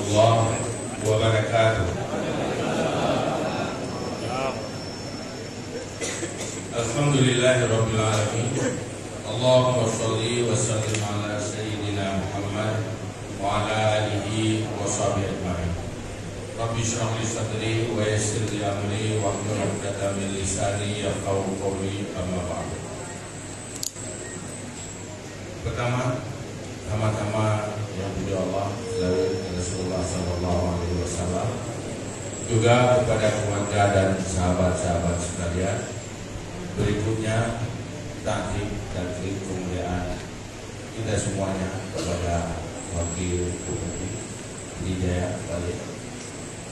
warahmatullahi wabarakatuh. Alhamdulillahirabbil alamin. Allahumma shalli wa sallim ala sayyidina Muhammad wa ala alihi wa sahbihi ajma'in. Rabbi shrah li sadri wa yassir li amri wa hlul 'uqdatam min lisani yafqahu qawli, amma ba'd. Pertama-tama yang puji Allah, Rasulullah sallallahu alaihi wasallam, juga kepada keluarga dan sahabat-sahabat sekalian. Berikutnya takdim dan kemuliaan kita semuanya kepada wakil Bupati Hidayah Balik,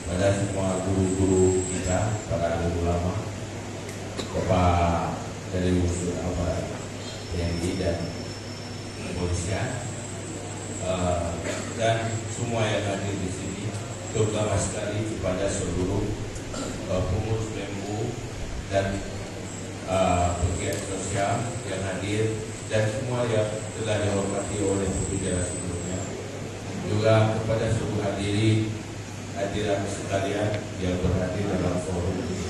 pada semua guru-guru kita, para alim ulama, Bapak dari unsur TNI dan kepolisian, dan semua yang hadir di sini, terutama sekali kepada seluruh pengurus BEMU dan pegiat sosial yang hadir, dan semua yang telah dihormati oleh pembicara sebelumnya, juga kepada seluruh hadirin sekalian yang berhadir dalam forum ini.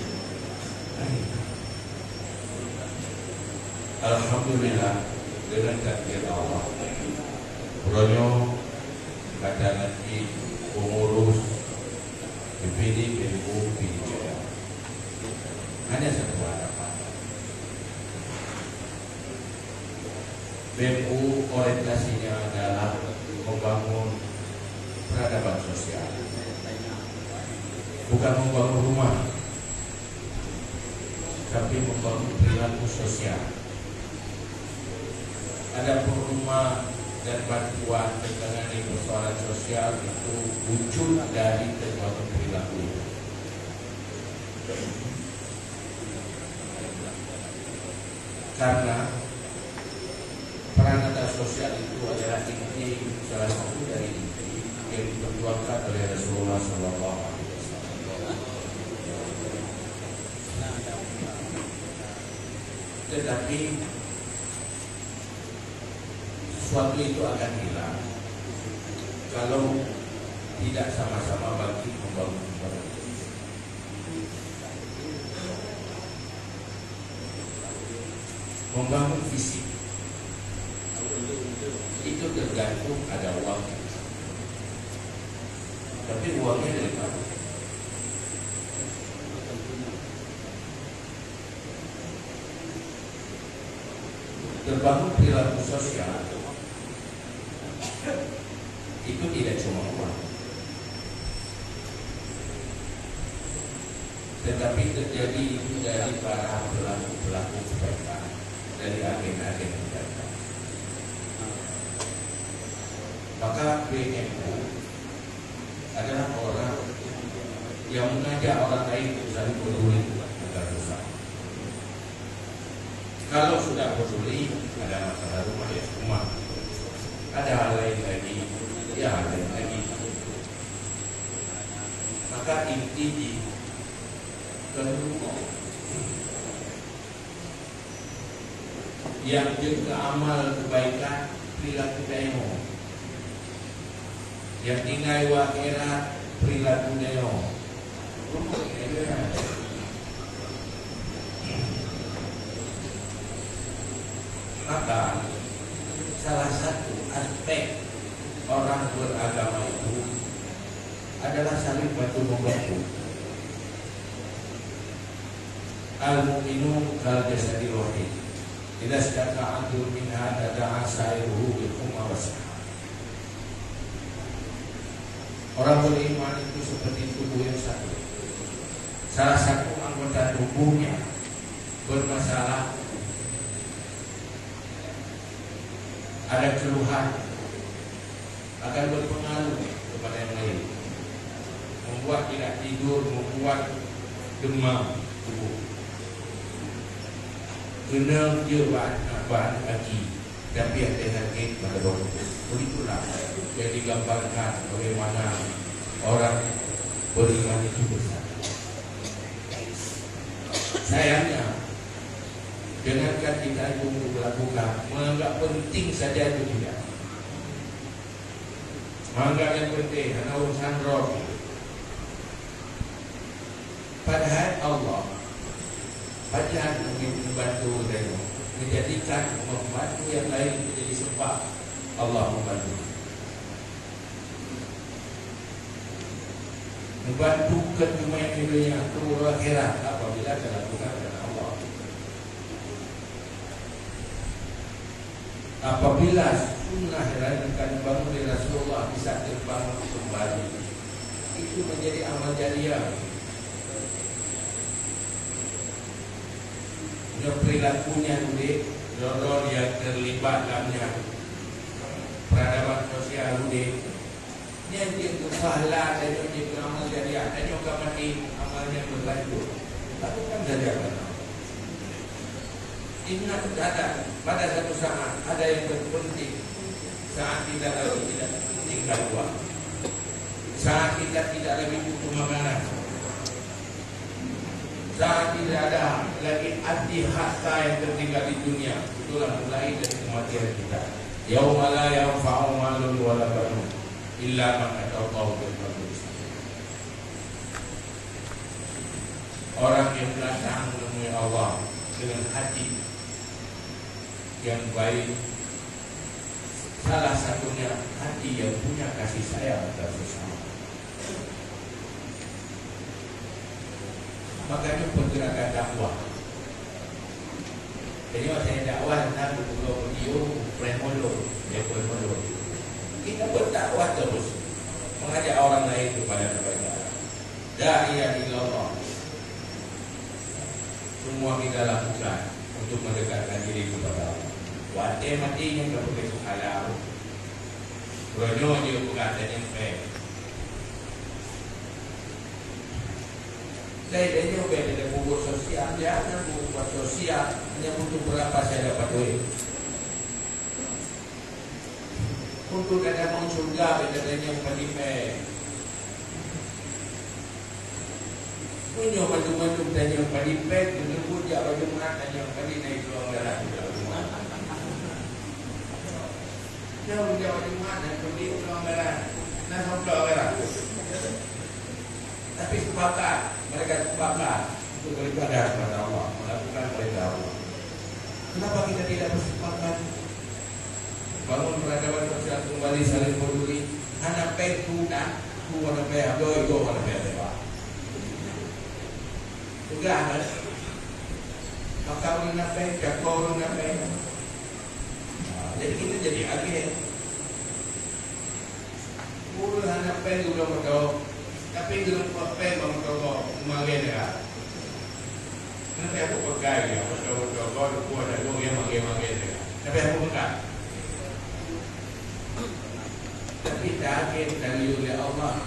Alhamdulillah, dengan takdir Allah, Bronyo kadang lagi pengurus BPD BEMU Pidijaya hanya satu harapan. BEMU orientasinya adalah membangun peradaban sosial, bukan membangun rumah, tapi membangun perilaku sosial. Adapun rumah dan bantuan menangani persoalan sosial itu wujud dari terbangun perilaku itu. Karena peran sosial itu adalah inti, salah satu dari inti yang diperjuangkan oleh Rasulullah Sallallahu Alaihi Wasallam. Tetapi sesuatu itu akan hilang kalau tidak sama-sama bagi membangun kepada membangun fisik. Itu tergantung ada uang, tapi uangnya dari mana? Terbangun perilaku sosial itu tidak cuma uang, tetapi terjadi itu dari para pelaku-pelaku kebaikan, dari agen-agen kebaikan. Maka BEMU adalah orang yang mengajak orang lain untuk saling peduli agar bersama. Kalau sudah peduli, ada masalah rumah ya rumah, ada hal lain lagi ya hal lain lagi. Maka inti di kedua yang juga amal kebaikan perilaku demo, yang tinggal wakera perilaku demo. Maka salah satu aspek orang beragama itu adalah saling bantu membantu. Al-mu'minu kal jasadil wahid, idza istata'a antum minha tada'a sa'iruhu bil umma wasah. Orang beriman itu seperti tubuh yang satu. Salah satu anggota tubuhnya bermasalah, ada keluhan, akan berpengaruh kepada yang lain, membuat tidak tidur, membuat demam tubuh. Kena dia bahan kaki, tapi yang sakit pada bawah. Begitulah yang digambarkan bagaimana orang beriman itu bersatu. Sayangnya, dengankan kita itu melakukan, menganggap penting saja itu tidak. Mangga yang penting, anak urusan roh. Padahal Allah Padahal membantu dan menjadikan membantu yang lain menjadi sebab Allah membantu. Membantu kedumaan dunia ke akhirat apabila dilakukan oleh Allah. Apabila sunnah yang akan dibangun oleh Rasulullah bisa terbangun kembali, itu menjadi amal jariah. Perilakunya dulu, jodoh yang terlibat dalamnya peradaban sosial dulu. Dia itu pahala dan dia amal jariah dan juga mati amalnya berlanjut. Tapi kan jariah. Ingat ada pada satu saat ada yang terpenting saat kita lagi tidak tinggal uang, saat kita tidak lagi butuh makanan, saat tidak ada lagi arti harta yang tertinggal di dunia. Itulah mulai dari kematian kita. Yauma la yanfa'u malun wala banun illa man atallaha biqalbin salim. Orang yang datang menemui Allah dengan hati yang baik, salah satunya hati yang punya kasih sayang dan sesama. Makanya pergerakan dakwah. Jadi saya dakwah tentang pulau video premolo, premolo. Kita berdakwah terus, mengajak orang lain kepada kebaikan. Da'iyah ilallah. Semua kita lakukan untuk mendekatkan diri kepada Allah. Wate matinya tak boleh halal. Bronyo dia bukan ada nyampe. Saya juga ada bubur sosial, dia ada bubur sosial, hanya butuh berapa saya dapat duit. Untuk ada mau surga, beda yang penipeh. Punya baju-baju dan yang penipeh, menunggu dia baju mana yang penipeh itu orang darah. Jauh dia baju mana, penipeh itu orang darah. Nah, orang darah. Tapi sepakat, mereka sepakat untuk beribadah kepada Allah, melakukan perintah Allah. Kenapa kita tidak bersepakat? Bangun peradaban sosial kembali, saling peduli. Anak peku dan ku warna merah, doi warna merah. Juga kan? Maka orang nak pek, jago orang nak pek. Jadi kita jadi agen. Puluh anak pek juga betul. Tapi dalam pakai bang toko magen ya. Nanti aku pakai ya, betul-betul aku ada dua yang magen ya. Tapi aku bukan. Tapi takkan dari oleh Allah,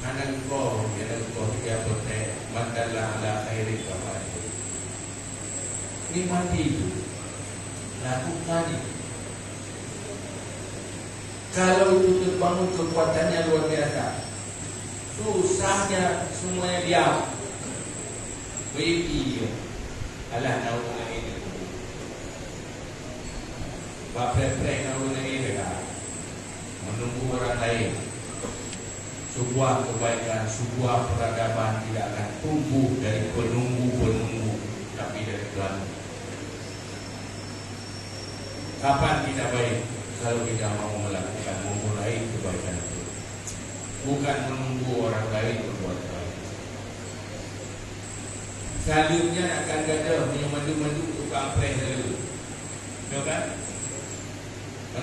anak kau dia bertanya, mandalah ala khairi kawan. Ini mati itu, lakukan itu. Kalau itu terbangun kekuatannya luar biasa. Susahnya semuanya diam. Baiki alah nauna ini. Bapak-bapak nauna ini lah. Menunggu orang lain. Sebuah kebaikan, sebuah peradaban tidak akan tumbuh dari penunggu-penunggu, tapi dari Tuhan. Kapan kita baik? Kalau kita mau melakukan, memulai kebaikan itu. Bukan menunggu orang lain berbuat baik. Selanjutnya akan ada mandu-mandu tukang preh dulu. Tahu kan?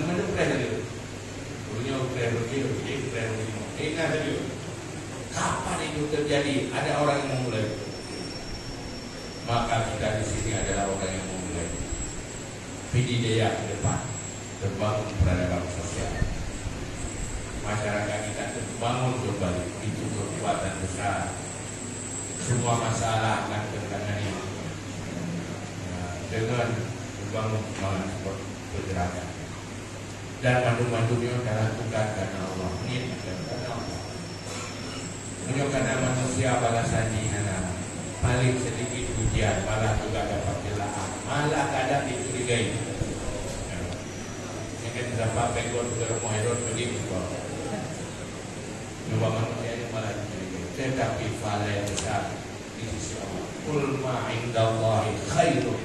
Mandu preh dulu. Punya preh dulu, jadi preh dulu. Ingat dulu. Kapan itu terjadi? Ada orang yang memulai. Maka kita di sini adalah orang yang memulai. Pididaya ke depan, terbangun peradaban sosial. Masyarakat kita terbangun kembali, itu kekuatan besar. Semua masalah akan tertangani dengan membangun semangat pergerakan. Dan mandu-mandunya dilakukan karena Allah. Ini karena Allah. Menunjukkan manusia balasan di sana. Paling sedikit ujian, malah juga dapat celaan, malah kadang dicurigai. Ini kan dapat pekor ke rumah Herod begitu. Coba manusia malah dicurigai. Tetapi pahala yang besar di sisi Allah. Qul ma indallahi khairun.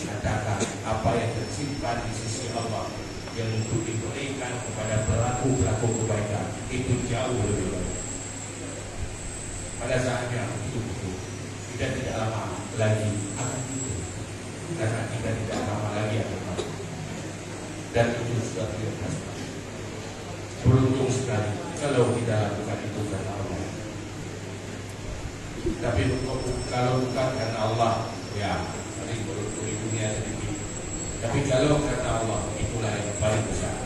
Katakan apa yang tersimpan di sisi Allah yang untuk diberikan kepada pelaku-pelaku kebaikan itu jauh lebih baik. Pada saatnya itu kita tidak lama lagi akan itu, karena kita tidak lama lagi akan mati. Dan itu sudah terlihat. Beruntung sekali kalau kita lakukan itu karena Allah. Tapi kalau bukan karena Allah, ya tadi beruntung di dunia sedikit. Tapi kalau karena Allah, itulah yang paling besar.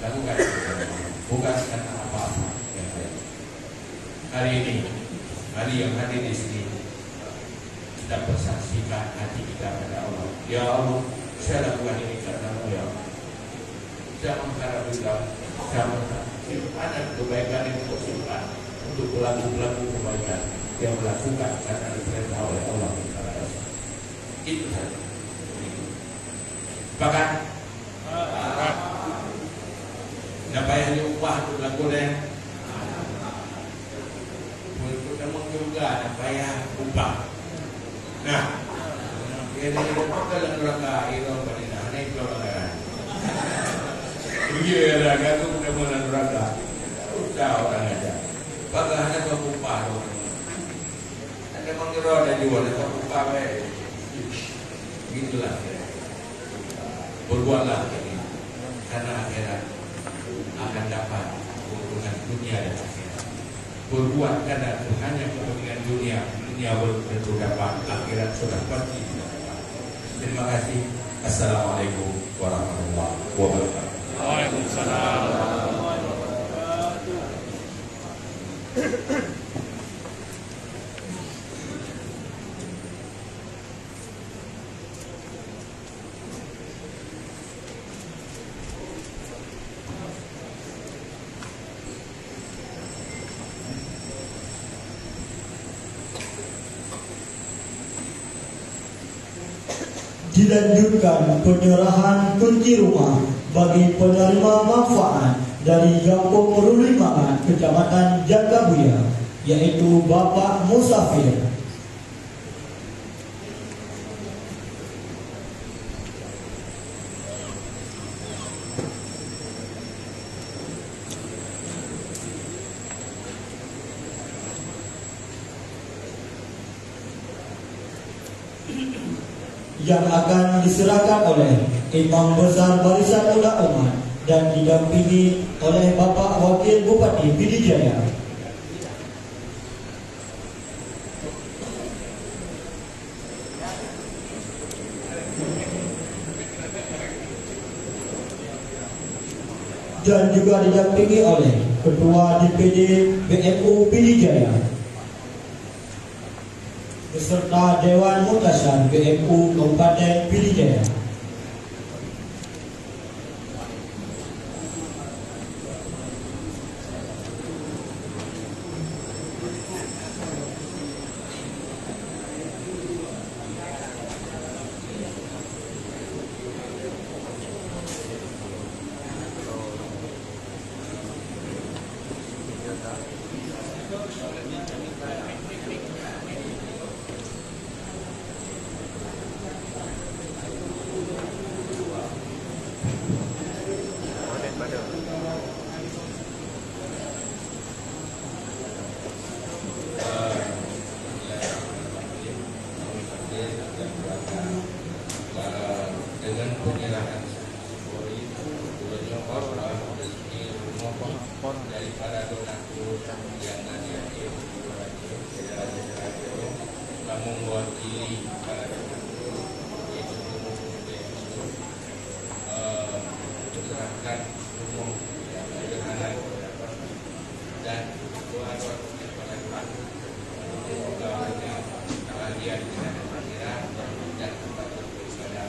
Lakukan karena Allah, bukan karena apa-apa yang lain. Hari ini, hari yang hadir di sini, kita bersaksikan hati kita pada Allah. Ya Allah, saya lakukan ini karena-Mu ya Allah. Saya mengharap juga, saya mengharap simpanan kebaikan yang untuk simpan untuk pelaku-pelaku kebaikan yang melakukan karena diperintah oleh Allah. Itu saja. Bahkan nggak payah diubah untuk lakukan. Untuk kamu juga nggak payah ubah. Nah, ini kalau neraka itu pada aneh kalau neraka. Iya, neraka itu bukan mana neraka. Udah orang aja. Bahkan hanya berubah. Ada mengira ada juga ada berubah. Gitulah. Berbuatlah ini karena akhirat akan dapat keuntungan dunia dan akhirat. Berbuat karena hanya kepentingan dunia belum tentu dapat, akhirat sudah pasti tidak dapat. Terima kasih. Assalamualaikum warahmatullahi wabarakatuh. Waalaikumsalam warahmatullahi wabarakatuh. Dilanjutkan penyerahan kunci rumah bagi penerima manfaat dari Kampung Rulimangan, Kecamatan Jagabuya, yaitu Bapak Musafir. Yang akan diserahkan oleh Imam Besar Barisan Ulama dan didampingi oleh Bapak Wakil Bupati Pidijaya. Dan juga didampingi oleh Ketua DPD BMU Pidijaya beserta Dewan Mutasyar BMU Kabupaten Pidijaya. Dengan penyerahan daripada donatur yang nanti kamu mewakili para donatur yaitu mencerahkan umum yang sederhana dan doa-doa kepada Tuhan semoga bahagia di sana akhirat dan tempat beribadah.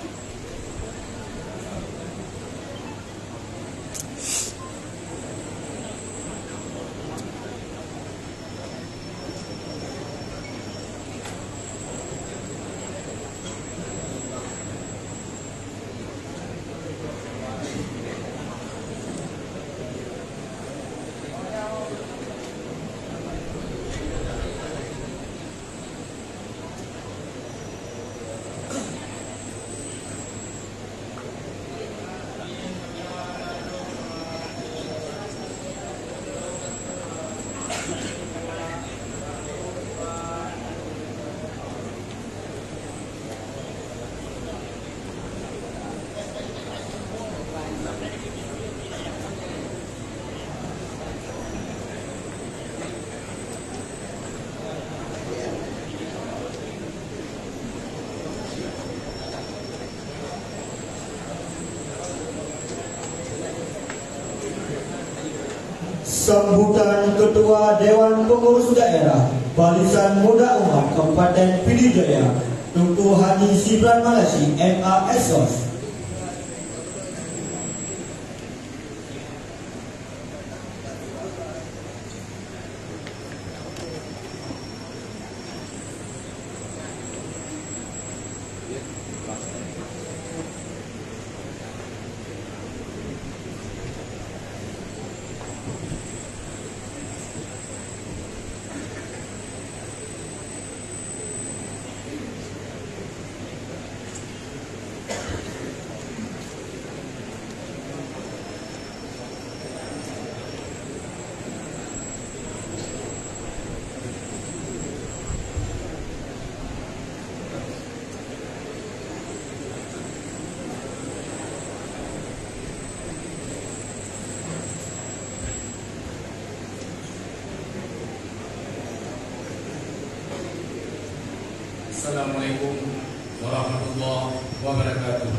sambutan Ketua Dewan Pengurus Daerah Barisan Muda Umat Kabupaten Pidijaya Tunku Haji Sibran Malasi MA Esos. Assalamualaikum warahmatullahi wabarakatuh.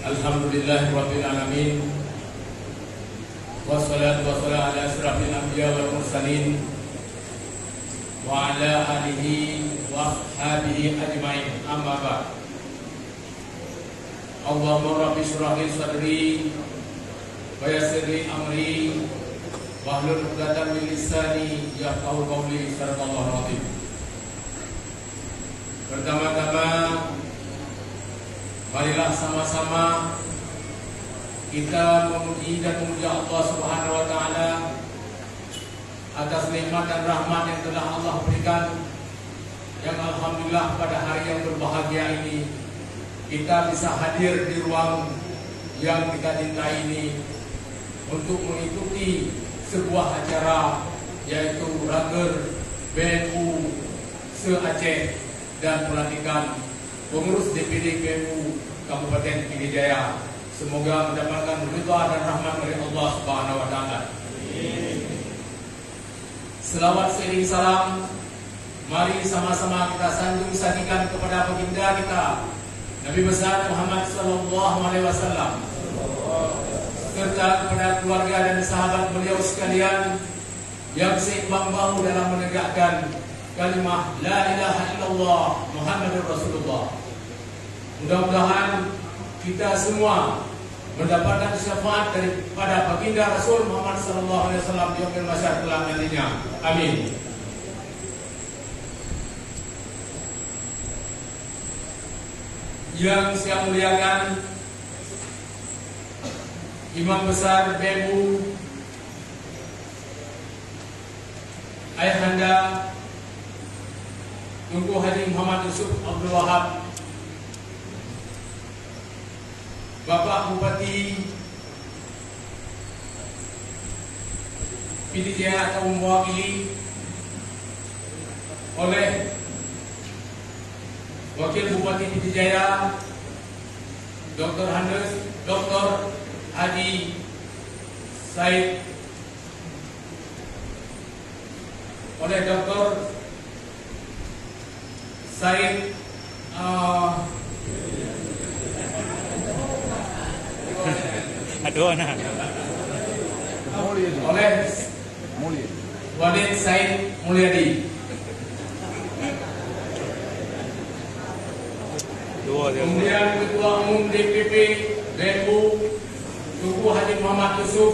Alhamdulillahirabbil alamin. Wassalatu wassalamu ala asyrafil anbiya wal mursalin wa ala alihi wa ashabihi ajmain. Amma ba'd. Allahumma rabbi shrah li sadri wa yassir li amri wahlul 'uqdatam min lisani yafqahu qawli. Sadaqallahu azim. Pertama-tama marilah sama-sama kita memuji dan memuja Allah Subhanahu wa taala atas nikmat dan rahmat yang telah Allah berikan, yang alhamdulillah pada hari yang berbahagia ini kita bisa hadir di ruang yang kita cintai ini untuk mengikuti sebuah acara yaitu Raker BNU se-Aceh dan pelantikan pengurus DPD BNU Kabupaten Pidijaya. Semoga mendapatkan ridha dan rahmat dari Allah Subhanahu wa taala. Selawat seiring salam mari sama-sama kita sanjung sajikan kepada baginda kita Nabi besar Muhammad sallallahu alaihi wasallam, serta kepada keluarga dan sahabat beliau sekalian yang seimbang bahu dalam menegakkan kalimah la ilaha illallah Muhammadur Rasulullah. Mudah-mudahan kita semua mendapatkan syafaat daripada baginda Rasul Muhammad sallallahu alaihi wasallam di yaumil mahsyar kelak nantinya. Amin. Yang saya muliakan Imam Besar BNU Ayahanda Tunku Haji Muhammad Yusuf Abdul Wahab, Bapak Bupati Pidijaya atau mewakili oleh Wakil Bupati Pidijaya Dr. Handes Dr. Haji Said, oleh Dr. Said oleh Walid Said Mulyadi, kemudian Ketua Umum DPP BNU Tunku Haji Muhammad Yusuf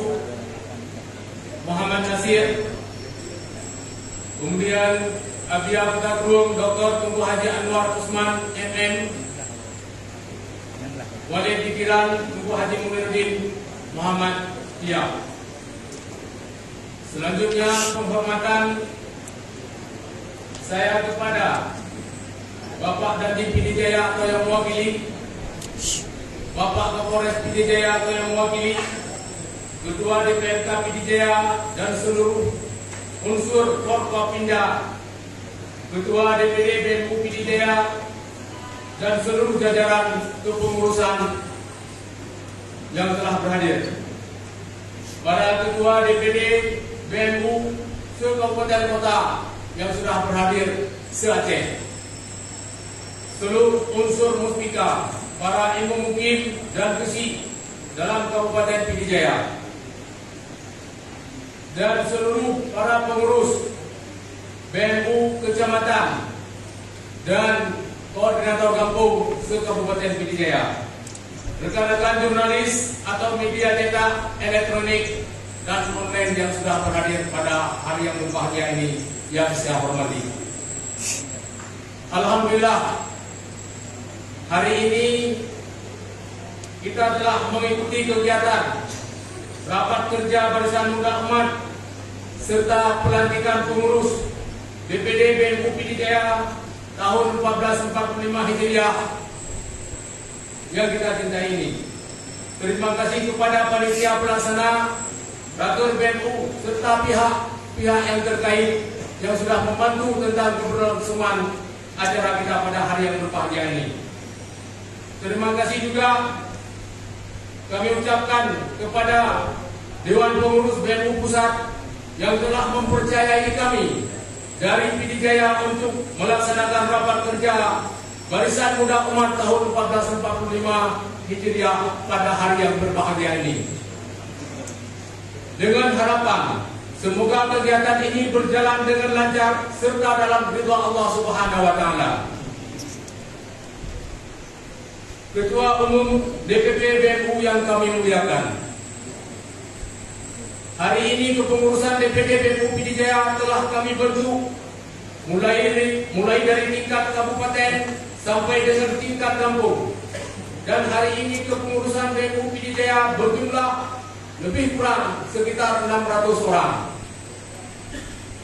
Muhammad Nasir, kemudian Abiyah Petakrung Dr. Tunku Haji Anwar Usman MM, Walid Dikiran Tunku Haji Muniruddin Muhammad Tia. Selanjutnya penghormatan saya kepada Bapak Dandim Pidijaya atau yang mewakili, Bapak Kapolres Pidijaya atau yang mewakili, Ketua DPRK Pidijaya dan seluruh unsur Forkopimda, Ketua DPD BNU Pidijaya dan seluruh jajaran kepengurusan yang telah berhadir. Para Ketua DPD BNU se-Kabupaten Kota yang sudah berhadir se-Aceh, seluruh unsur muspika, para imam mukim dan kesi, dalam Kabupaten Pidijaya dan seluruh para pengurus BMU Kecamatan dan Koordinator Kampung se-Kabupaten Pidijaya, rekan-rekan jurnalis atau media cetak, elektronik, dan online yang sudah berhadir pada hari yang berbahagia ini yang saya hormati. Alhamdulillah, hari ini kita telah mengikuti kegiatan rapat kerja Barisan Muda Umat serta pelantikan pengurus BPD BMU Pidijaya tahun 1445 Hijriah yang kita cintai ini. Terima kasih kepada panitia pelaksana, Raker BMU serta pihak yang terkait yang sudah membantu tentang keberlangsungan acara kita pada hari yang berbahagia ini. Terima kasih juga kami ucapkan kepada Dewan Pengurus BMU Pusat yang telah mempercayai kami dari Pidijaya untuk melaksanakan rapat kerja Barisan Muda Umat tahun 1445 Hijriah pada hari yang berbahagia ini. Dengan harapan semoga kegiatan ini berjalan dengan lancar serta dalam ridha Allah Subhanahu wa taala. Ketua Umum DPP BMU yang kami muliakan, hari ini kepengurusan DPD BMU Pidijaya telah kami bentuk mulai dari tingkat kabupaten sampai dengan tingkat kampung. Dan hari ini kepengurusan BMU Pidijaya berjumlah lebih kurang sekitar 600 orang.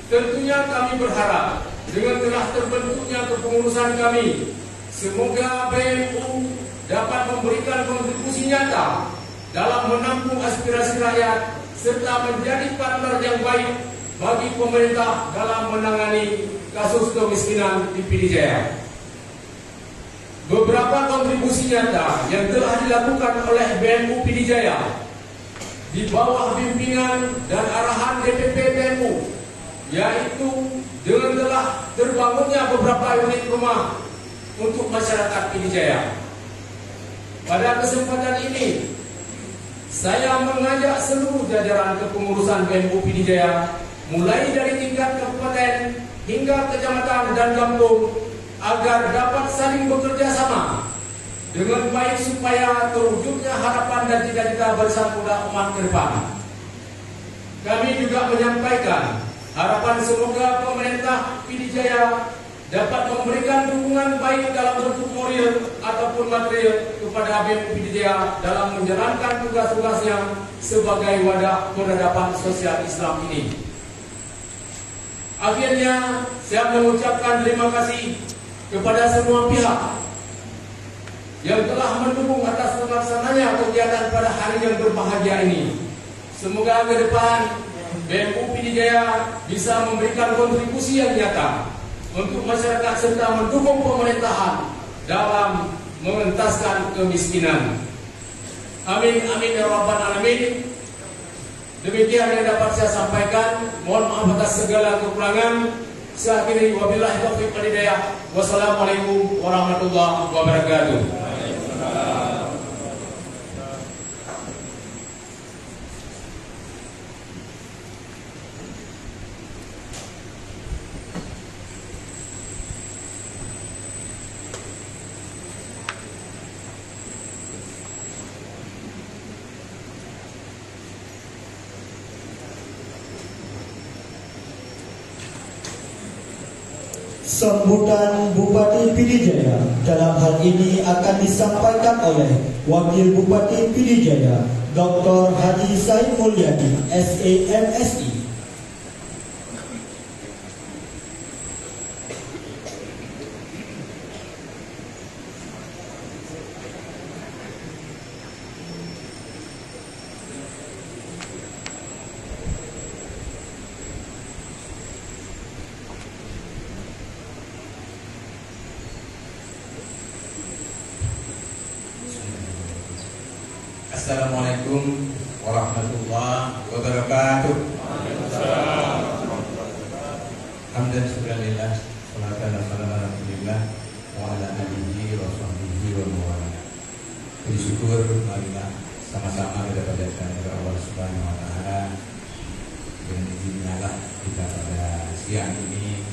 Tentunya kami berharap dengan telah terbentuknya kepengurusan kami, semoga BMU dapat memberikan kontribusi nyata dalam menampung aspirasi rakyat serta menjadi partner yang baik bagi pemerintah dalam menangani kasus kemiskinan di Pidijaya. Beberapa kontribusi nyata yang telah dilakukan oleh BMU Pidijaya di bawah bimbingan dan arahan DPP BMU, yaitu dengan telah terbangunnya beberapa unit rumah untuk masyarakat Pidijaya. Pada kesempatan ini, saya mengajak seluruh jajaran kepengurusan BMU Pidijaya, mulai dari tingkat kabupaten hingga kecamatan dan kampung, agar dapat saling bekerja sama dengan baik supaya terwujudnya harapan dan cita-cita Barisan Muda Umat ke depan. Kami juga menyampaikan harapan semoga pemerintah Pidijaya dapat memberikan dukungan baik dalam bentuk moral ataupun material kepada BMU Pidijaya dalam menjalankan tugas-tugasnya sebagai wadah peradaban sosial Islam ini. Akhirnya, saya mengucapkan terima kasih kepada semua pihak yang telah mendukung atas terlaksananya kegiatan pada hari yang berbahagia ini. Semoga ke depan BMU Pidijaya bisa memberikan kontribusi yang nyata untuk masyarakat serta mendukung pemerintahan dalam mengentaskan kemiskinan. Amin amin ya rabbal alamin. Demikian yang dapat saya sampaikan. Mohon maaf atas segala kekurangan. Saya akhiri wabillahi taufiq wal hidayah. Wassalamualaikum warahmatullahi wabarakatuh. Sambutan Bupati Pidijaya dalam hal ini akan disampaikan oleh Wakil Bupati Pidijaya, Dr. Haji Said Mulyadi, SAMSI. Assalamualaikum warahmatullahi wabarakatuh. Hamdan syukurillah, salatan wassalamu ala rasulillah wa ala alihi wa sahbihi wa mawala. Puji syukur marilah sama-sama kita panjatkan kepada Allah Subhanahu wa taala. Dengan izinnya lah kita pada siang ini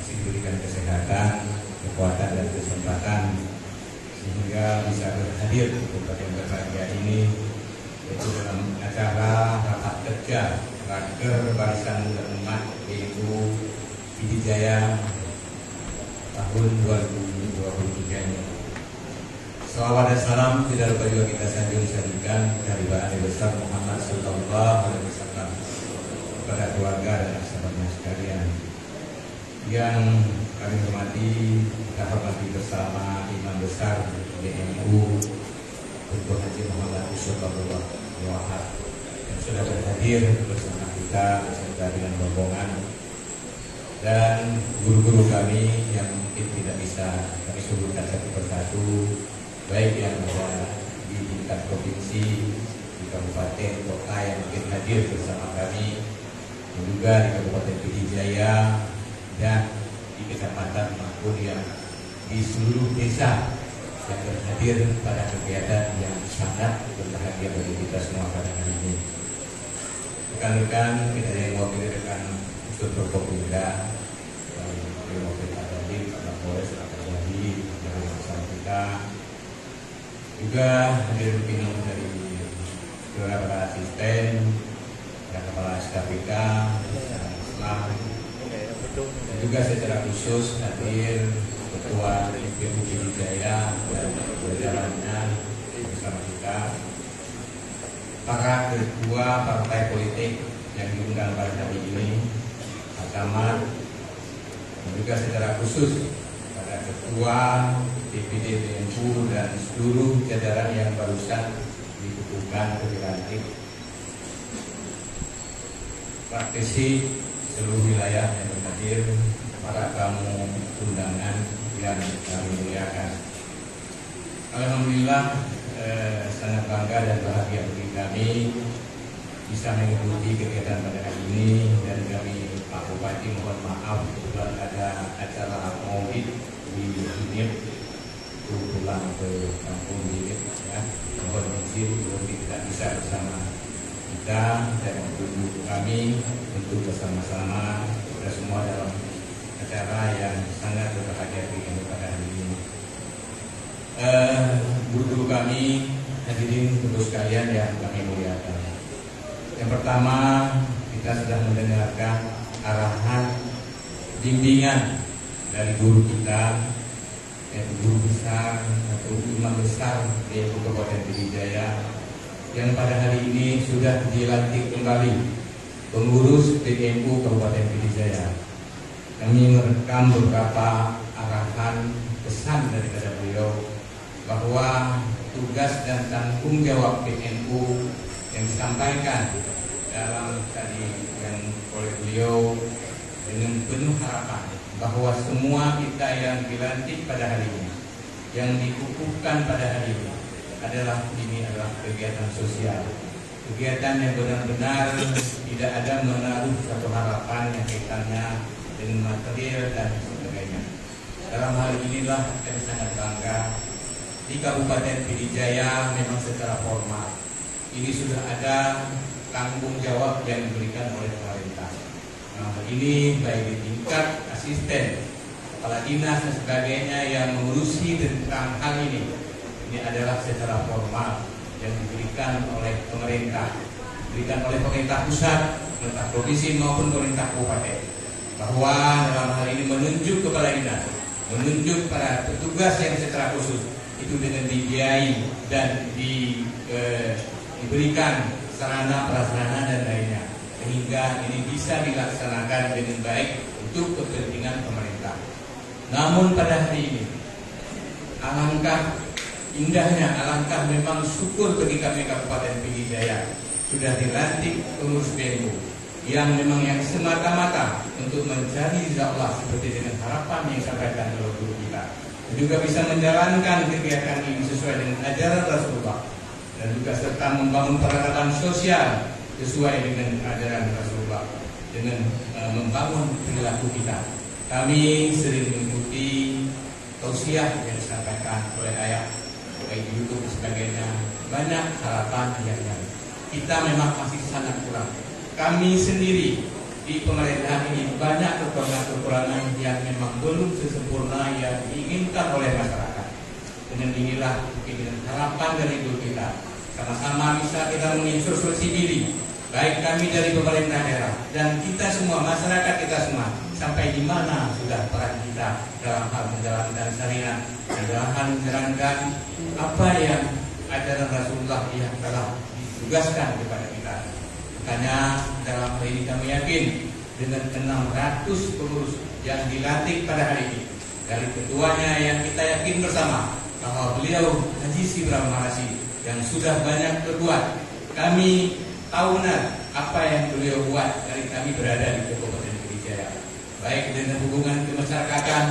masih diberikan kesehatan, kekuatan dan kesempatan sehingga bisa hadir di tempat yang berbahagia ini, yaitu dalam acara rapat kerja Raker Barisan Muda Umat BNU Pidijaya tahun 2023 ini. Salawat dan salam tidak lupa juga kita sajikan dari Baginda besar Muhammad Sallallahu Alaihi Wasallam kepada keluarga dan sahabatnya sekalian. Yang kami hormati, kita hormati bersama Imam Besar BNU Dr. Haji Muhammad Yusufullah Wahab yang sudah berhadir bersama kita beserta dengan rombongan, dan guru-guru kami yang mungkin tidak bisa kami sebutkan satu persatu, baik yang ada di tingkat provinsi, di kabupaten, kota yang mungkin hadir bersama kami, dan juga di Kabupaten Pidijaya dan di kecamatan maupun yang di seluruh desa yang berhadir pada kegiatan yang sangat berbahagia bagi kita semua pada hari ini. Rekan-rekan, kita yang mewakili rekan Unsur Forkopimda, yang mewakili Pak Dadi, Pak Kapolres, Pak Jadi, dari bersama kita, juga hadir pimpinan dari beberapa asisten, dan kepala SKPK, Islam, dan juga secara khusus hadir Ketua BNU Pidijaya dan jajarannya bersama kita, para ketua partai politik yang diundang pada hari ini, Pak Camat, dan juga secara khusus pada ketua DPD BNU dan seluruh jajaran yang barusan dikukuhkan ke dilantik, praktisi seluruh wilayah yang berhadir, para tamu undangan yang kami muliakan. Alhamdulillah, sangat bangga dan bahagia bagi kami bisa mengikuti kegiatan pada hari ini, dan kami Pak Bupati mohon maaf kebetulan ada acara maulid di Unip, pulang ke kampung Unip, ya, mohon izin belum tidak bisa bersama kita, dan untuk kami untuk bersama-sama kita semua dalam acara yang sangat berbahagia bagi pada hari ini. Guru-guru kami, hadirin terus sekalian yang kami muliakan. Yang pertama, kita sudah mendengarkan arahan bimbingan dari guru kita, yaitu guru besar atau imam besar di Kabupaten Pidijaya, yang pada hari ini sudah dilantik kembali pengurus BNU Kabupaten Pidijaya. Kami merekam beberapa arahan pesan daripada beliau bahwa tugas dan tanggung jawab BNU yang disampaikan dalam tadi yang oleh beliau dengan penuh harapan bahwa semua kita yang dilantik pada hari ini, yang dikukuhkan pada hari ini adalah kegiatan sosial, kegiatan yang benar-benar tidak ada menaruh satu harapan yang kaitannya dengan material dan sebagainya. Dalam hal inilah kami sangat bangga di Kabupaten Pidijaya memang secara formal ini sudah ada tanggung jawab yang diberikan oleh pemerintah. Nah, ini baik di tingkat asisten, kepala dinas dan sebagainya yang mengurusi tentang hal ini adalah secara formal yang diberikan oleh pemerintah, diberikan oleh pemerintah pusat, pemerintah provinsi maupun pemerintah kabupaten, bahwa dalam hal ini menunjuk kepala dinas, menunjuk para petugas yang secara khusus itu dengan dibiayai dan diberikan sarana prasarana dan lainnya, sehingga ini bisa dilaksanakan dengan baik untuk kepentingan pemerintah. Namun pada hari ini, alangkah indahnya, alangkah memang syukur bagi kami Kabupaten Pidijaya sudah dilantik pengurus BNU yang memang yang semata-mata untuk mencari ridha Allah seperti dengan harapan yang disampaikan oleh guru kita, dan juga bisa menjalankan kegiatan ini sesuai dengan ajaran Rasulullah, dan juga serta membangun peradaban sosial sesuai dengan ajaran Rasulullah, dengan membangun perilaku kita. Kami sering mengikuti tausiah yang disampaikan oleh ayah baik di YouTube dan sebagainya. Banyak harapan yang kita memang masih sangat kurang. Kami sendiri di pemerintahan ini banyak kekurangan-kekurangan yang memang belum sesempurna yang diinginkan oleh masyarakat. Dengan inilah dengan harapan dari dulu kita sama-sama bisa kita mengintrospeksi diri, baik kami dari pemerintah daerah dan kita semua, masyarakat kita semua, sampai di mana sudah peran kita dalam hal menjalankan syariat, dalam hal menjalankan apa yang ajaran Rasulullah yang telah ditugaskan kepada kita. Makanya dalam hal ini kami yakin dengan 600 pengurus yang dilantik pada hari ini, dari ketuanya yang kita yakin bersama bahwa beliau Haji Sibram Marasi yang sudah banyak berbuat. Kami tahu benar apa yang beliau buat dari kami berada di Kabupaten Pidijaya, baik dengan hubungan kemasyarakatan,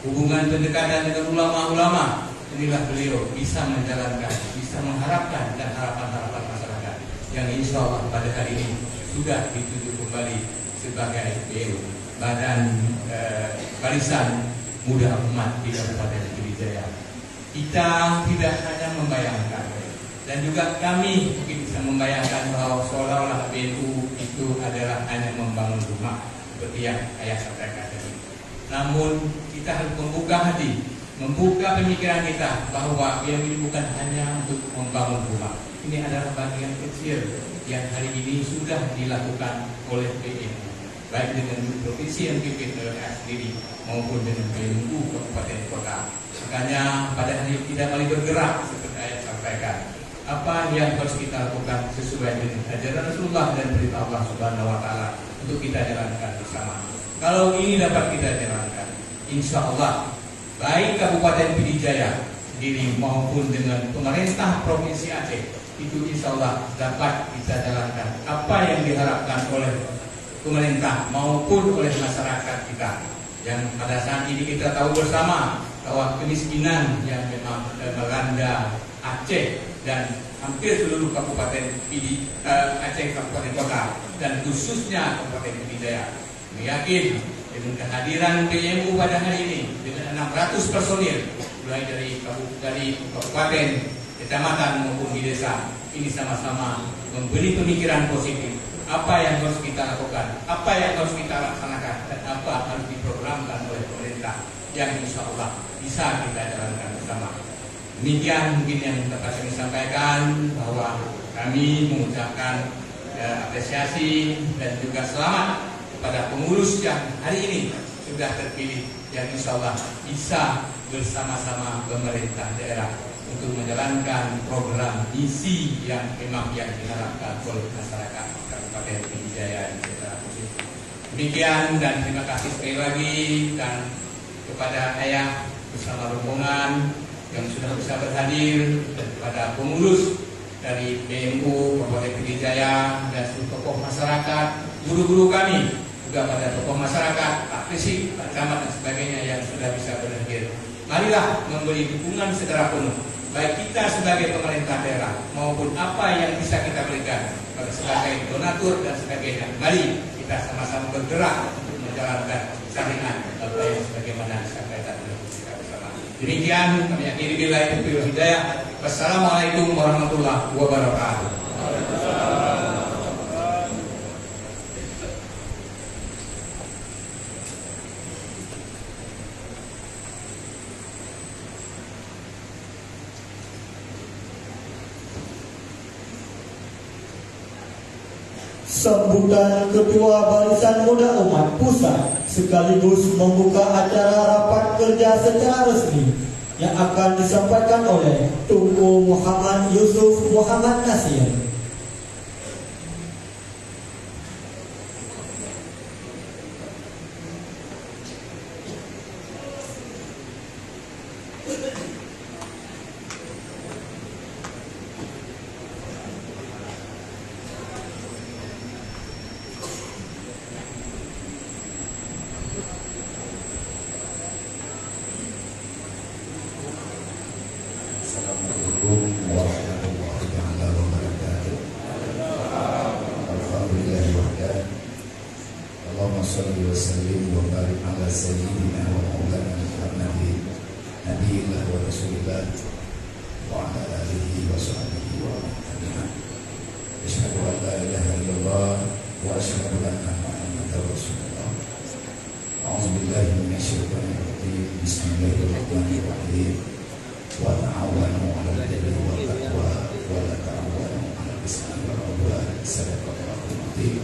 hubungan pendekatan dengan ulama-ulama. Inilah beliau bisa menjalankan, bisa mengharapkan dan harapan-harapan masyarakat yang insya Allah pada hari ini sudah ditunjuk kembali sebagai BU, Badan Barisan Muda Umat di Kabupaten Pidijaya. Kita tidak hanya membayangkan, dan juga kami mungkin bisa membayangkan bahwa seolah-olah BNU itu adalah hanya membangun rumah seperti yang ayah sampaikan tadi. Namun kita harus membuka hati, membuka pemikiran kita bahwa BNU ini bukan hanya untuk membangun rumah. Ini adalah bagian kecil yang hari ini sudah dilakukan oleh BNU, baik dengan provinsi yang dipimpin oleh saya sendiri maupun dengan BNU kabupaten kota. Makanya pada hari ini tidak kali bergerak seperti ayah sampaikan. Apa yang harus kita lakukan sesuai dengan ajaran Rasulullah dan perintah Allah Subhanahu wa taala untuk kita jalankan bersama. Kalau ini dapat kita jalankan, insya Allah baik Kabupaten Pidijaya sendiri maupun dengan pemerintah Provinsi Aceh itu insya Allah dapat kita jalankan apa yang diharapkan oleh pemerintah maupun oleh masyarakat kita. Yang pada saat ini kita tahu bersama bahwa kemiskinan yang memang melanda Aceh dan hampir seluruh kabupaten Aceh kabupaten kota dan khususnya Kabupaten Pidijaya. Yakin dengan kehadiran BMU pada hari ini dengan 600 personil mulai dari kabupaten, kecamatan maupun di desa, ini sama-sama memberi pemikiran positif. Apa yang harus kita lakukan, apa yang harus kita laksanakan, dan apa harus diprogramkan oleh pemerintah yang insya Allah bisa kita jalankan bersama. Demikian mungkin yang dapat kami sampaikan, bahwa kami mengucapkan apresiasi dan juga selamat kepada pengurus yang hari ini sudah terpilih, yang insya Allah bisa bersama-sama pemerintah daerah untuk menjalankan program misi yang memang yang diharapkan oleh masyarakat Kabupaten Pidijaya secara khusus. Demikian dan terima kasih sekali lagi dan kepada ayah bersama rombongan yang sudah bisa berhadir, dan kepada pengurus dari BMU Kabupaten Pidijaya dan seluruh tokoh masyarakat, guru-guru kami, juga pada tokoh masyarakat, Pak Fisik, Pak Camat dan sebagainya yang sudah bisa berhadir. Marilah memberi dukungan secara penuh, baik kita sebagai pemerintah daerah maupun apa yang bisa kita berikan sebagai donatur dan sebagainya. Mari kita sama-sama bergerak untuk menjalankan syariat apa yang sebagaimana disampaikan oleh kita bersama. Demikian kami akhiri billahi taufiq wal hidayah. Wassalamualaikum warahmatullahi wabarakatuh. Sambutan Ketua Barisan Muda Umat Pusat sekaligus membuka acara rapat kerja secara resmi yang akan disampaikan oleh Tunku Muhammad Yusuf Muhammad Nasir. Assalamualaikum warahmatullahi wabarakatuh. Alhamdulillah wahdah. Allahumma shalli wa sallim wa barik ala sayyidina wa maulana Muhammadin nabiyillah wa rasulillah وعلى آله وصحبه ومن تبعهم. أشهد أن لا إله إلا الله وأشهد أن محمدا رسول الله. أعوذ بالله من الشيطان الرجيم. بسم الله الرحمن الرحيم. وتعاونوا على البر والتقوى ولا تعاونوا على الإثم والعدوان. Sadaqallahul Azim.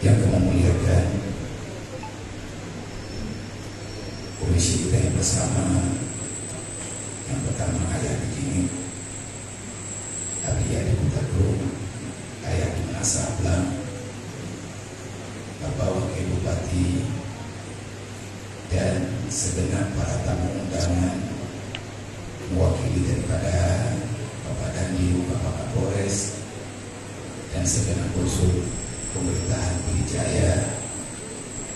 Yang kami muliakan, komisi kita yang bersama, yang pertama ayah di sini, Abiyah di Kutarum, ayah di Nasablang, Bapak Wakil Bupati, dan segenap para tamu undangan mewakili daripada Bapak Dandim, Bapak Kapolres, dan segenap unsur pemerintahan Pidijaya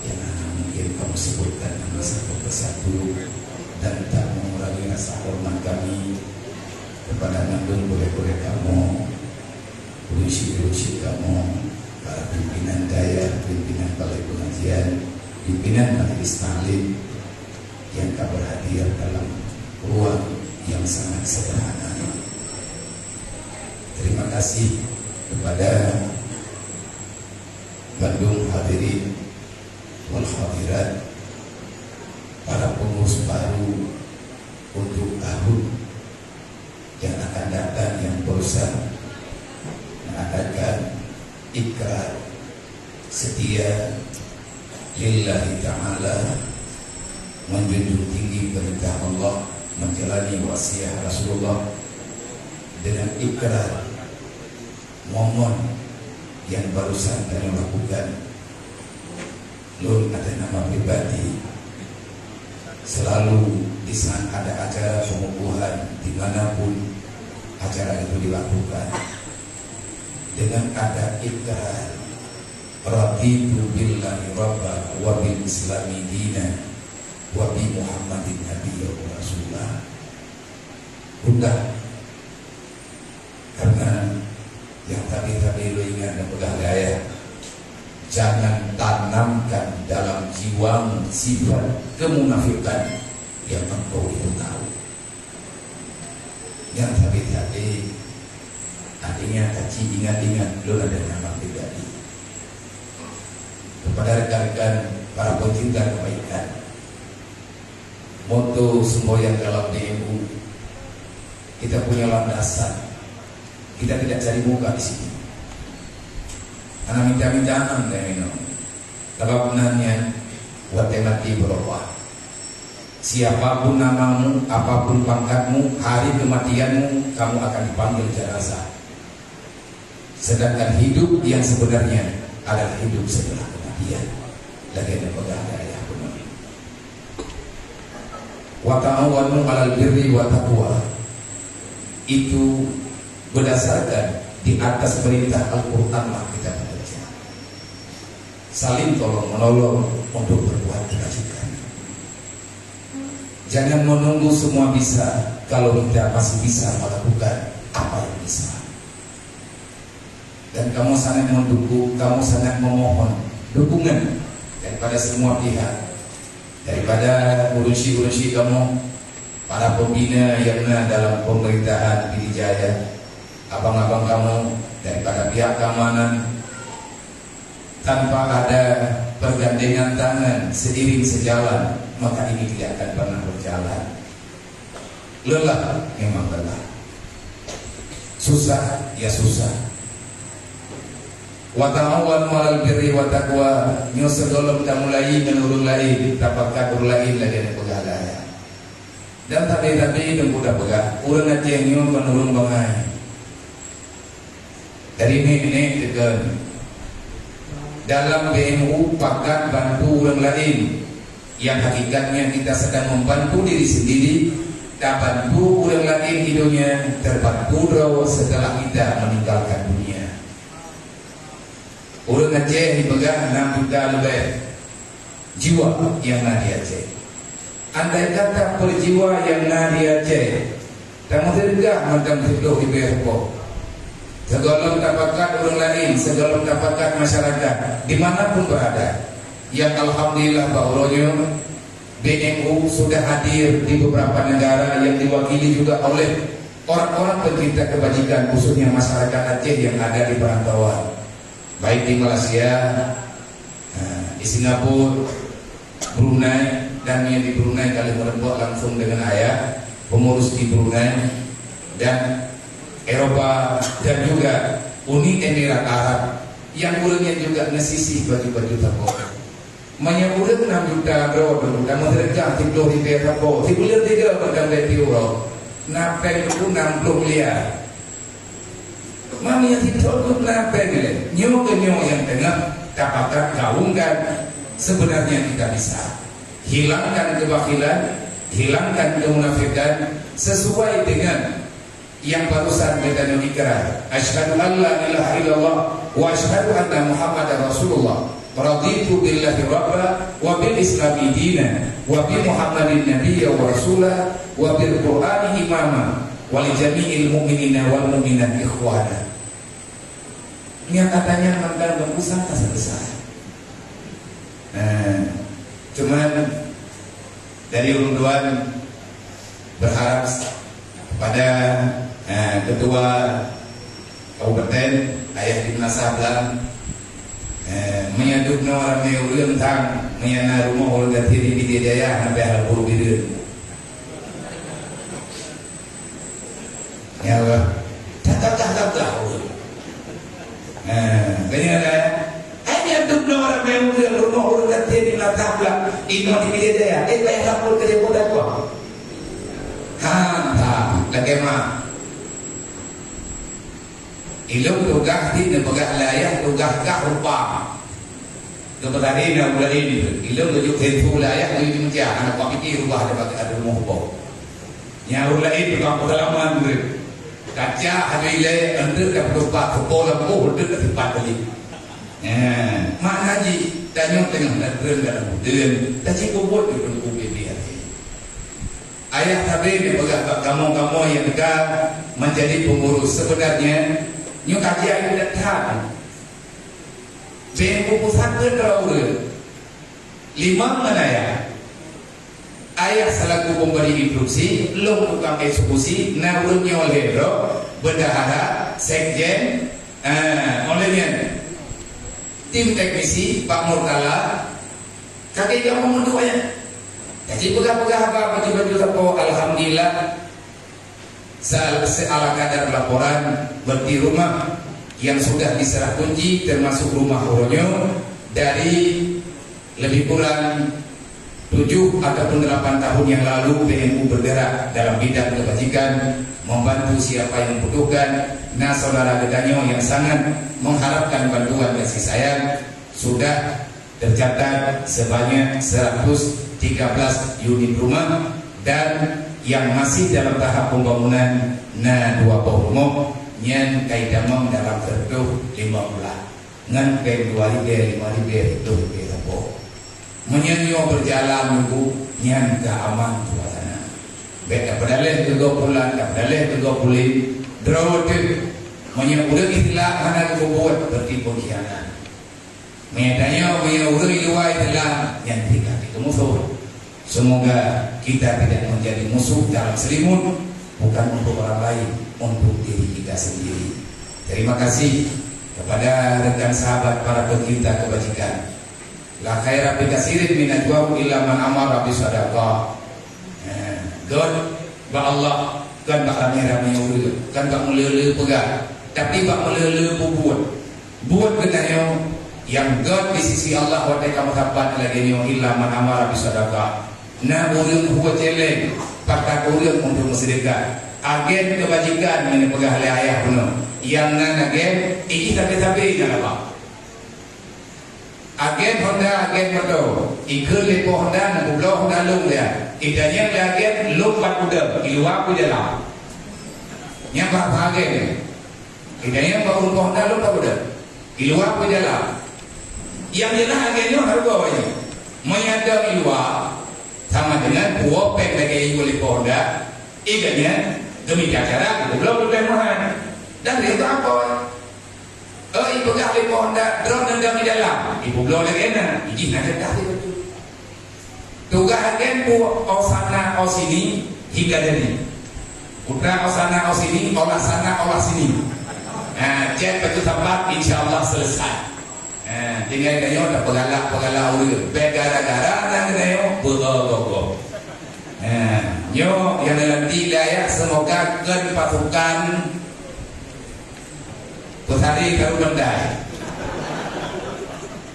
yang mungkin kamu sebutkan nama satu persatu dan tak mengurangi rasa hormat kami kepada nandung boleh-boleh kamu, urusi-urusi kamu, para pimpinan daya, pimpinan balai pengajian, pimpinan majelis taklim yang tak berhadir dalam ruang yang sangat sederhana. Terima kasih kepada Bandung hadirin wal hadirat, para pengurus baru untuk tahun yang akan datang, yang berusaha mengadakan ikrar setia lillahi ta'ala, menjunjung tinggi perintah Allah, menjalani wasiat Rasulullah dengan ikrar momen yang barusan kami lakukan. Lun ada nama pribadi, selalu di saat ada acara pengukuhan dimanapun acara itu dilakukan dengan ada ikrar raditu billahi rabba wa bil islami dina wa bi muhammadin nabiyya wa rasulah. Udah, karena yang tadi lo ingat dan pegang gaya, jangan tanamkan dalam jiwamu sifat kemunafikan yang engkau itu tahu. Yang tadi artinya kaci ingat-ingat lo ada nama pribadi. Kepada rekan-rekan para pencinta kebaikan, moto semboyan dalam DMU, kita punya landasan. Kita tidak cari muka di sini. Karena minta-mintaan dan kalau benarnya buat temati berubah. Siapapun namamu, apapun pangkatmu, hari kematianmu, kamu akan dipanggil jenazah. Sedangkan hidup yang sebenarnya adalah hidup setelah kematian. Lagi ada pegang ayah benar. Wa ta'awanu 'alal birri wa taqwa. Itu berdasarkan di atas perintah Al-Quran lah kita bekerja. Saling tolong menolong untuk berbuat kebajikan. Jangan menunggu semua bisa kalau kita masih bisa melakukan apa yang bisa. Dan kamu sangat mendukung, kamu sangat memohon dukungan daripada semua pihak, daripada urusi-urusi kamu, para pembina yang dalam pemerintahan Pidijaya, abang-abang kamu daripada pihak keamanan. Tanpa ada pergandengan tangan seiring sejalan, maka ini tidak akan pernah berjalan. Lelah memang lelah, susah ya susah. Wa ta'awanu 'alal birri wa taqwa. Nyo segolong ta mulai menurun lain, tapakat lain lagi ada pegalaya. Dan tapi dan mudah pegang urang aja nyo menurun bangai. Dari ini tekan dalam BMU pakat bantu orang lain, yang hakikatnya kita sedang membantu diri sendiri, dan bantu orang lain hidupnya terbantu setelah kita meninggalkan dunia. Orang Aceh dipegang 6 juta lebih jiwa yang ada di Aceh. Andai kata per jiwa yang ada di Aceh, tak tergak macam hidup di Berpo. Segala dapatkan orang lain, segala dapatkan masyarakat dimanapun berada, yang alhamdulillah bauronya BNU sudah hadir di beberapa negara yang diwakili juga oleh orang-orang pencinta kebajikan, khususnya masyarakat Aceh yang ada di perantauan, baik di Malaysia, di Singapura, Brunei, dan yang di Brunei kali merembuk langsung dengan ayah pengurus di Brunei, dan Eropa, dan juga Uni Emirat Arab yang urangnya juga ngesisih baju-baju teko. Menyebut 6 juta bro, dan mereka 10 ribu teko, 10 ribu dan euro. Napeng itu 60 miliar. Mami yang tidak ikut napeng ini, nyo yang tengah dapatkan gaungkan. Sebenarnya kita bisa hilangkan kebakilan, hilangkan kemunafikan sesuai dengan yang barusan kita ikrar. Asyhadu an la ilaha illallah wa asyhadu anna Muhammadar Rasulullah. Raditu billahi rabba wa bil islami dinan wa bi Muhammadin nabiyya wa rasulah wa bil qur'ani imama wa li jami'il mu'minina wal mu'minat ikhwana. Ini katanya mantan berusaha besar. Cuman dari urunduan berharap kepada ketua kabupaten ayah di Nasablan menyaduk orang meulun tang menyana rumah orang gatiri di daya sampai hal buru biru ya Allah tak kayaknya ada menyaduk orang meulun rumah orang gatiri di Nasablan ini di daya bayar lapor ke depoda gua lagi mah ilmu tugah di negara layah tugah kah rupa kebetulan ini bulan ini ilmu tujuh tentu layah di Indonesia anak pak pikir rubah ada mohon yang bulan ini kamu pengalaman kaca ada ilai anda dah berubah kepala mohon dah tempat kali makna ji tanya tengah dalam bulan tapi kubur di dalam kubur dia ayah tabi pegang kamu yang dekat menjadi pengurus sebenarnya nyu kajian itu datang BNU pusat berdrau 5 mana ya ayah selaku pemberi instruksi lo tukang eksekusi naurunnya oleh bro bendahara sekjen olehnya tim teknisi Pak Murtala kakek kamu menduanya jadi pegang-pegang apa baju-baju tapo alhamdulillah seala kadar laporan berarti rumah yang sudah diserah kunci termasuk rumah Horonyo dari lebih kurang 7 ataupun 8 tahun yang lalu BNU bergerak dalam bidang kebajikan membantu siapa yang membutuhkan. Nah saudara Gedanyo yang sangat mengharapkan bantuan kasih sayang sudah tercatat sebanyak 113 unit rumah dan yang masih dalam tahap pembangunan 2 bawah rumah nyen kai damam dalam tertuh 5 bulan ngan kai 2 5 itu berapa menyenyo berjalan nunggu nyen ke aman suasana beda pedaleh 3 bulan pedaleh 3 bulan drawat menyen udah istilah mana ke buat berarti pengkhianat menyatanya menyen udah iwai telah yang tidak itu musuh. Semoga kita tidak menjadi musuh dalam selimut, bukan untuk orang lain, untuk diri kita sendiri. Terima kasih kepada rekan sahabat para pencinta kebajikan. La khaira bi katsirin min najwahum illa man amara bi shadaqah. God ba Allah kan ba rame-rame urut, kan ba melele pegang, tapi ba melele buat. Buat kenayo yang God di sisi Allah wa ta'ala mengharapkan lagi illa man amara bi shadaqah. Na urang huwa celeng pakak urang untuk bersedekah agen kebajikan yang dipegang oleh ayah penuh yang nan agen iki tapi dalam apa agen Honda agen motor ikut lepo Honda nak blok Honda lung dia idanya agen lung 4 kuda iluak ku dalam nyapa agen idanya baru Honda lung 4 kuda iluak ku dalam yang jelas agennya harganya menyadar iluak sama dengan buah pek lagi oleh Honda iganya demi cara belum berlemohan dan itu apa ibu gak oleh Honda drone dan demi dalam ibu belum lagi enak izin ada dah betul Tugas agen osana osini hingga jadi. Putra osana osini, olah sana olah sini. Cek betul tempat, insya Allah selesai. Tinggal kayo na pagala ulit. Begara-gara na kayo, bugo-bugo. Nyo, yang dalam tilaya semoga ken pasukan Pusari karu bendai.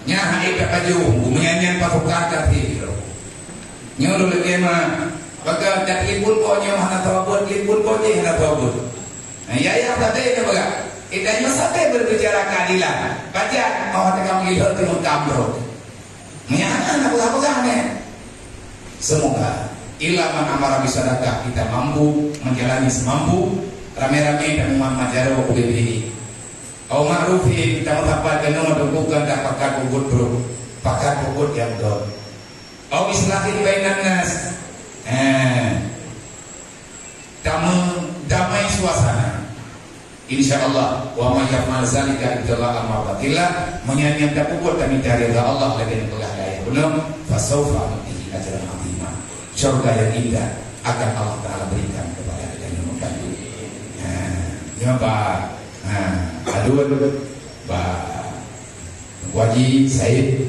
Nya hai ka kaju, menyanyian pasukan tadi. Nyo lu lagi mah, baga dak libun ko nyo hana tawabut, libun ko ni hana tawabut. Ya tadi itu baga. Kita sampai berbicara keadilan. Baca mau tegang lihat temu kamro. Nyana apa-apa nih. Semoga ilaman amara bisadaka kita mampu menjalani semampu rame-rame dan Muhammad Jaro boleh ini. Au ma'rufi kita mengapa kena dukungan tak pakai kugut bro. Pakai kugut yang dot. Au islahin bainan nas. Damai suasana. InsyaAllah wa may yaf'al zalika ibtigha'a mardatillah, menyanyian tak kuat kami cari Allah lagi yang telah daya belum fasawfa nutihi ajran 'azima. Surga yang indah akan Allah Taala berikan kepada yang membantu. Ya Pak. Aduan Pak Waji Said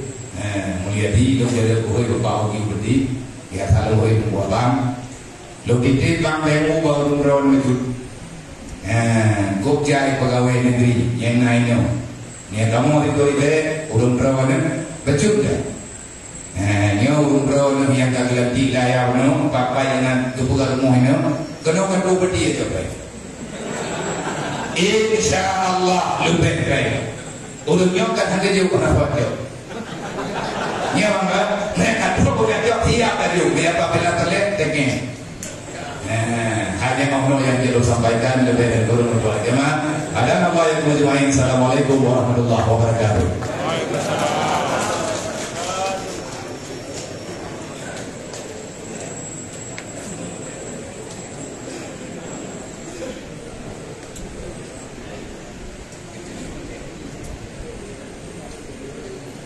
Mulyadi lo jadi boy lo Pak Ugi Budi ya selalu boy buat bang lo kita bang demo baru rawan mejud. Kok jai pegawai negeri yang naiknya ni kamu itu urung perawanan becut dah. Ni urung perawanan yang kagak tidak ya no papa yang tu pegang rumah ni kena kan dua beti itu baik. InsyaAllah lebih baik. Urung nyok kan hanya jauh kena buat jauh. Ni orang mereka dua bukan jauh tiap tadi biar apabila terlihat tegeng. Hanya mohon yang kita sampaikan lebih dari turun berdoa jemaah. Ada nama yang mujmain. Assalamualaikum warahmatullahi wabarakatuh.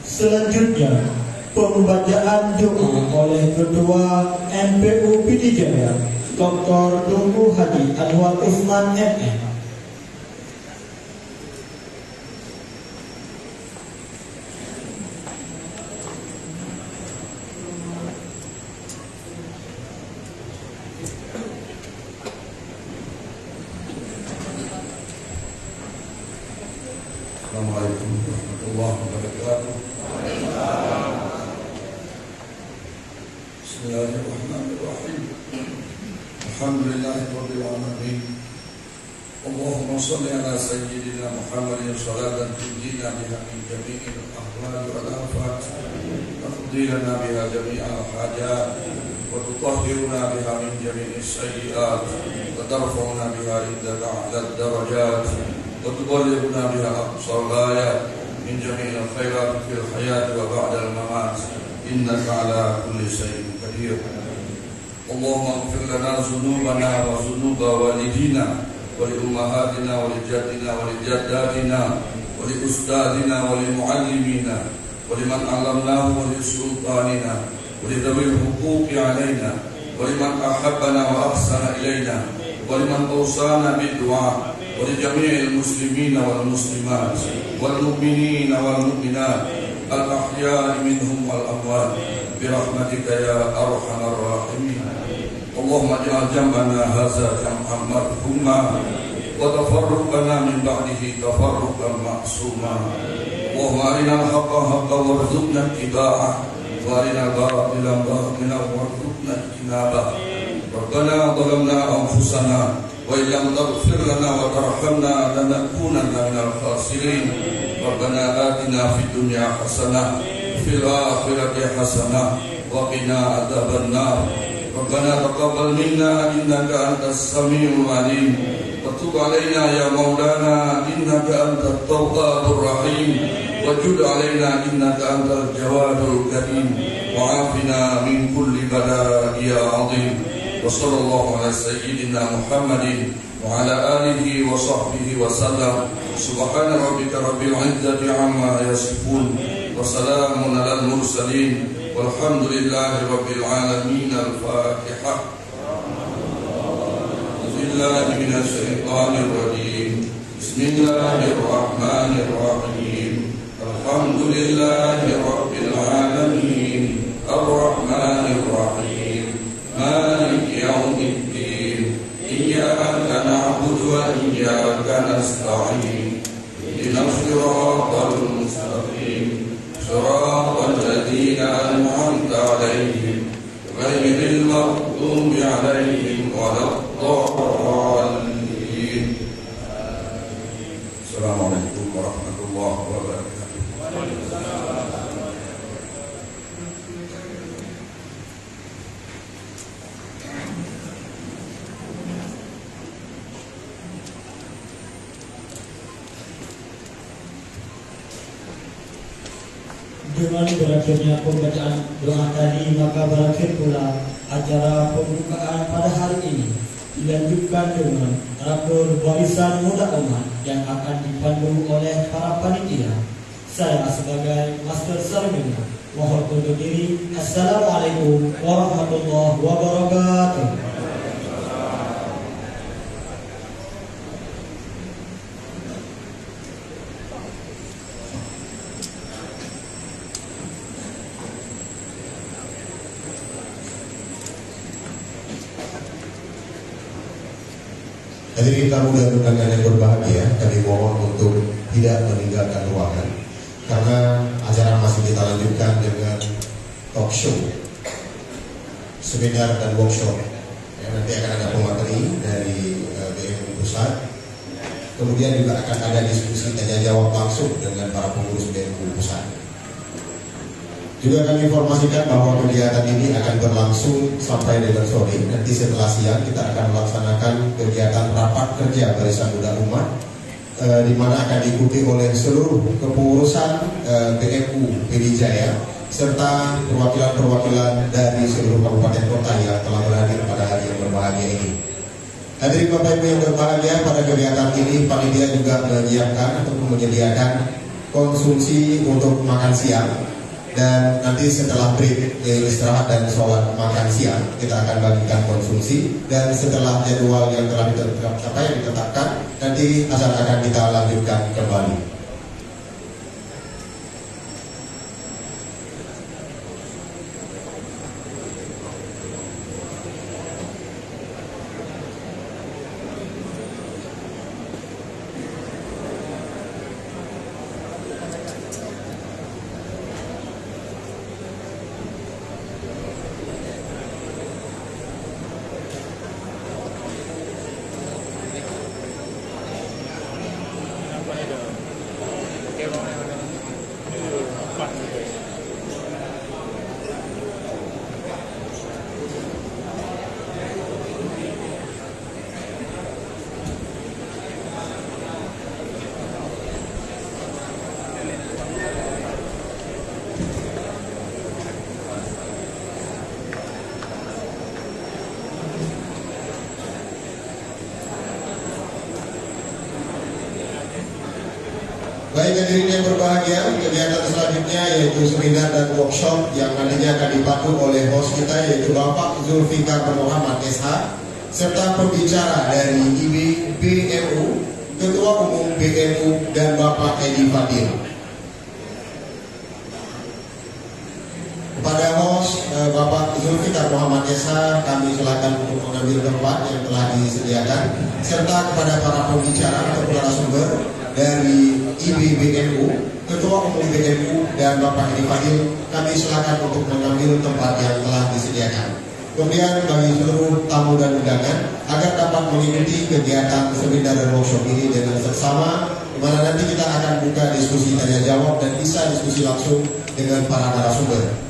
Selanjutnya pembacaan doa oleh Ketua MPU Pidijaya Dr. Tunku Haji Anwar Usman MM. Assalamualaikum warahmatullahi wabarakatuh. Bismillahirrahmanirrahim. Alhamdulillahirabbil alamin. Allahumma shalli ala sayyidina Muhammadin salatan tunjina biha min jami'il ahwal wal afat wa tudilana biha jami'al hajat wa tutahhiruna biha min jami'is sayyi'at wa tarfa'una biha indaka a'la darajat wa tuballighuna biha aqsal ghayat min jami'il khairat fil hayat wa ba'dal mamat innaka ala kulli shay'in qadir. Allahumma ighfir lana dhunubana wa dhunuba walidina wa li ummahatina wa li jaddina wa li jaddatina wa li ustadina wa li muallimina wa liman 'allamnahu wa li sultanina wa li dhawil huquqi 'alaina wa liman ahabbana wa ahsana ilaina wa liman awsana bid du'a wa li jami'il muslimina wal muslimat wal mu'minina wal mu'minat al ahya'i minhum wal amwat bi rahmatika ya arhamar rahimin. Allahumma ij'al jam'ana hadza jam'an marhuma wa tafarruqana min ba'dihi tafarruqan ma'suma. Allahumma arina al-haqqa haqqan warzuqna ittiba'ah wa arina al-batila batilan warzuqna ijtinabah. Rabbana zalamna anfusana wa illam taghfir lana wa tarhamna lanakunanna minal khasirin. Rabbana atina fid dunya hasanah fil akhirati hasanah wa qina adzabannar. Rabbana taqabbal minna innaka antas samiul alim wa tub alaina ya maulana innaka antat tawwabur rahim wa jud alaina innaka antal jawadul karim wa afina min kulli bala'i ya azim. Wa sallallahu ala sayyidina Muhammadin wa ala alihi wa sahbihi wa sallam. Subhana rabbika rabbil izzati amma yasifun wa salamun alal mursalin Walhamdulillahi Rabbil Alamin. Al-Fatihah. Bismillahi minasyaitanir rajim. Bismillahirrahmanirrahim. Alhamdulillahi Rabbil Alamin. Ar-Rahmanir Rahim. Maliki yaumiddin. Iyyaka na'budu wa iyyaka nasta'in. Ihdinas siratal mustaqim. Shiratal ladzina an'amta 'alaihim ghairil maghdubi 'alaihim waladdallin. Assalamualaikum warahmatullahi wabarakatuh. Dengan berakhirnya pembacaan doa tadi, maka berakhir pula acara pembukaan pada hari ini. Dilanjutkan dengan rakur barisan muda umat yang akan dipandu oleh para panitia. Saya sebagai master ceremony mohon undur diri. Assalamualaikum warahmatullahi wabarakatuh. Hadirin tamu dan undangan yang berbahagia, kami mohon untuk tidak meninggalkan ruangan karena acara masih kita lanjutkan dengan talk show, seminar dan workshop. Nanti akan ada pemateri dari BMU Pusat. Kemudian juga akan ada diskusi tanya jawab langsung dengan para pengurus BMU Pusat. Juga kami informasikan bahwa kegiatan ini akan berlangsung sampai dengan sore. Nanti setelah siang kita akan melaksanakan kegiatan rapat kerja Barisan Muda Umat, di mana akan diikuti oleh seluruh kepengurusan BMU PD Jaya serta perwakilan-perwakilan dari seluruh kabupaten kota yang telah berhadir pada hari yang berbahagia ini. Hadirin Bapak Ibu yang berbahagia, pada kegiatan ini panitia juga menyiapkan ataupun menyediakan konsumsi untuk makan siang. Dan nanti setelah break istirahat dan sholat makan siang kita akan bagikan konsumsi, dan setelah jadwal yang telah ditetapkan nanti acara akan kita lanjutkan kembali. Baik hadirin yang berbahagia, kegiatan selanjutnya yaitu seminar dan workshop yang nantinya akan dipandu oleh host kita yaitu Bapak Zulfikar Muhammad SH serta pembicara dari BMU, Ketua Umum BMU dan Bapak Edi Fadil. Kepada host Bapak Zulfikar Muhammad SH kami silakan untuk mengambil tempat yang telah disediakan, serta kepada para pembicara atau narasumber dari BMU, Ketua Umum BMU dan Bapak Edi Fadil, kami silakan untuk mengambil tempat yang telah disediakan. Kemudian bagi seluruh tamu dan undangan agar dapat mengikuti kegiatan seminar dan workshop ini dengan seksama, di mana nanti kita akan buka diskusi tanya jawab dan bisa diskusi langsung dengan para narasumber.